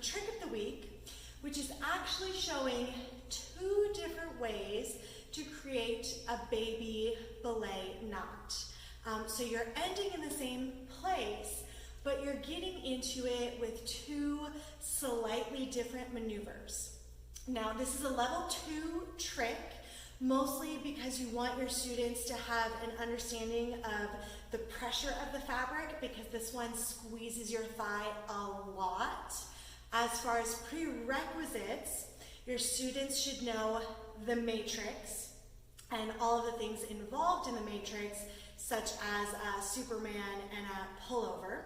trick of the week, which is actually showing 2 different ways to create a baby belay knot. So you're ending in the same place, but you're getting into it with 2 slightly different maneuvers. Now, this is a level 2 trick, mostly because you want your students to have an understanding of the pressure of the fabric, because this one squeezes your thigh a lot. As far as prerequisites, your students should know the matrix and all of the things involved in the matrix, such as a Superman and a pullover.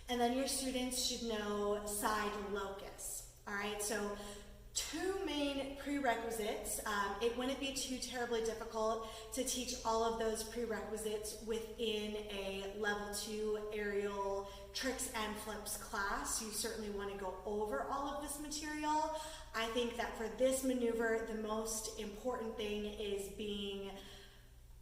And then your students should know side locus. All right, so 2 main prerequisites. It wouldn't be too terribly difficult to teach all of those prerequisites within a level 2 aerial tricks and flips class. You certainly want to go over all of this material. I think that for this maneuver, the most important thing is being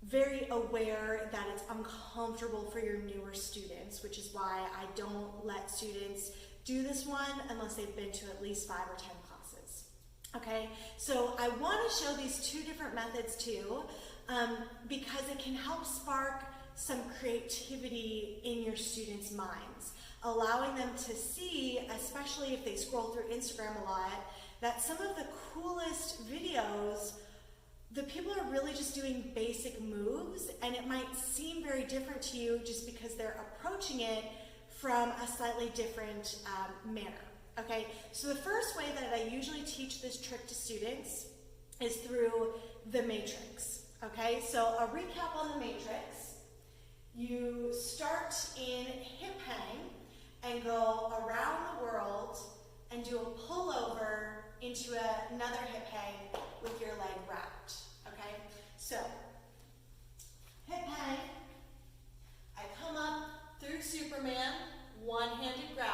very aware that it's uncomfortable for your newer students, which is why I don't let students do this one unless they've been to at least 5 or 10 classes. Okay, so I want to show these 2 different methods too, because it can help spark some creativity in your students' minds, allowing them to see, especially if they scroll through Instagram a lot, that some of the coolest videos, the people are really just doing basic moves, and it might seem very different to you just because they're approaching it from a slightly different manner. Okay, so the first way that I usually teach this trick to students is through the matrix. Okay, so a recap on the matrix. You start in hip hang and go around the world and do a pullover into another hip hang with your leg wrapped. Okay, so hip hang, I come up through Superman, one-handed grab.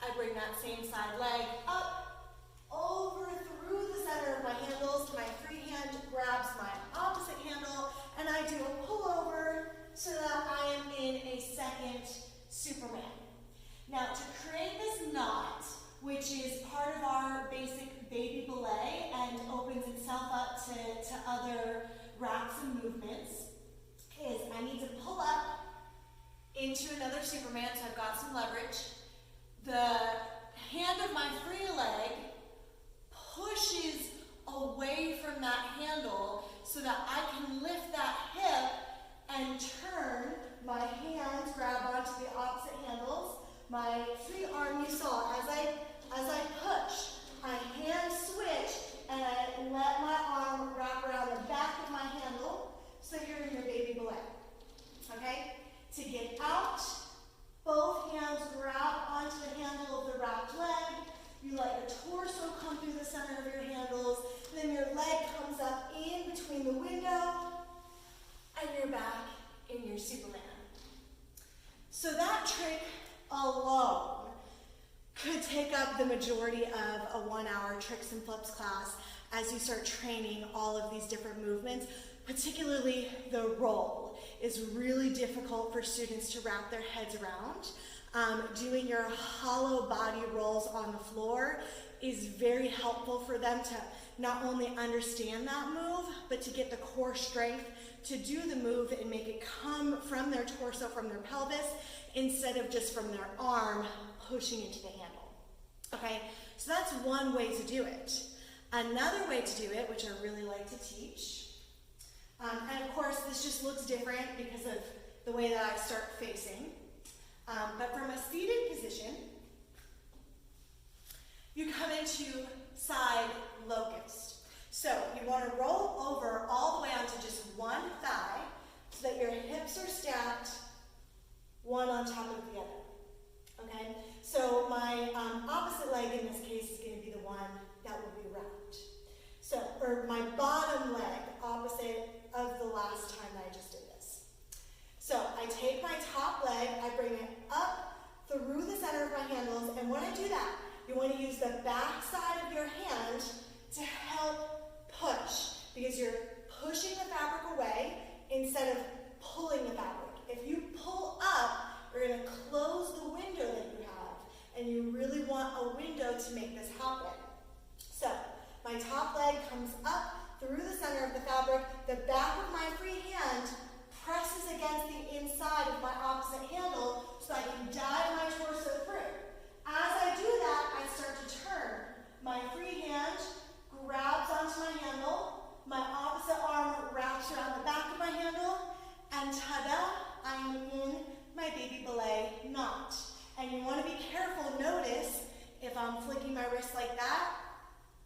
I bring that same side leg up, over through the center of my handles. My free hand grabs my opposite handle, and I do a pullover so that I am in a second Superman. Now, to create this knot, which is part of our basic baby belay and opens itself up to other wraps and movements, is I need to pull up into another Superman, so I've got some leverage. The hand of my free leg pushes away from that handle so that I can lift that hip and turn. My hands grab onto the opposite handles. My free arm, you saw, as I push, I hand switch and I let my arm wrap around the back of my handle so you're in your baby belay. Okay? To get out, both hands grab onto the handle of the wrapped leg. You let your torso come through the center of your handles. Then your leg comes up in between the window, and you're back in your Superman. So that trick alone could take up the majority of a 1-hour tricks and flips class as you start training all of these different movements. Particularly the roll is really difficult for students to wrap their heads around. Doing your hollow body rolls on the floor is very helpful for them to not only understand that move, but to get the core strength to do the move and make it come from their torso, from their pelvis, instead of just from their arm pushing into the handle. Okay, so that's one way to do it. Another way to do it, which I really like to teach, and of course this just looks different because of the way that I start facing, but from a seated position, you come into side locust. So you want to roll over all the way onto just one thigh so that your hips are stacked, one on top of the other. Okay? So my opposite leg in this case is going to be the one that will be wrapped. So, or my bottom leg, opposite of the last time that I just did this. So I take my top leg, I bring it up through the center of my handles, and when I do that, you want to use the back side of your hand to help push, because you're pushing the fabric away instead of pulling the fabric. If you pull up, you're going to close the window that you have, and you really want a window to make this happen. So my top leg comes up through the center of the fabric. The back of my free hand presses against the inside of my opposite handle so I can dive my torso through. As I do that, I start to turn. My free hand grabs onto my handle. My opposite arm wraps around the back of my handle, and ta-da, I am in my baby belay knot. And you want to be careful. Notice if I'm flicking my wrist like that,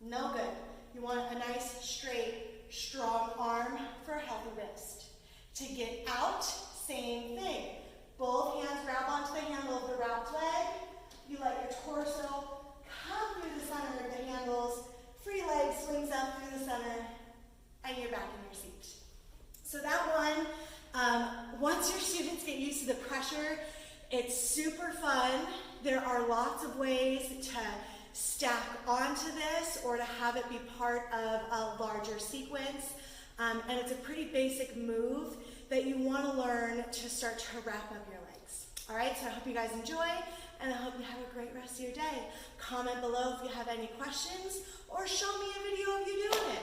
no good. You want a nice, straight, strong arm for a healthy wrist. To get out, same thing. Both hands grab onto the handle of the wrapped leg. You let your torso come through the center of the handles. Free leg swings up through the center, and you're back in your seat. So that one, once your students get used to the pressure, it's super fun. There are lots of ways to stack onto this or to have it be part of a larger sequence. And it's a pretty basic move that you want to learn to start to wrap up your legs. All right, so I hope you guys enjoy, and I hope you have a great rest of your day. Comment below if you have any questions, or show me a video of you doing it.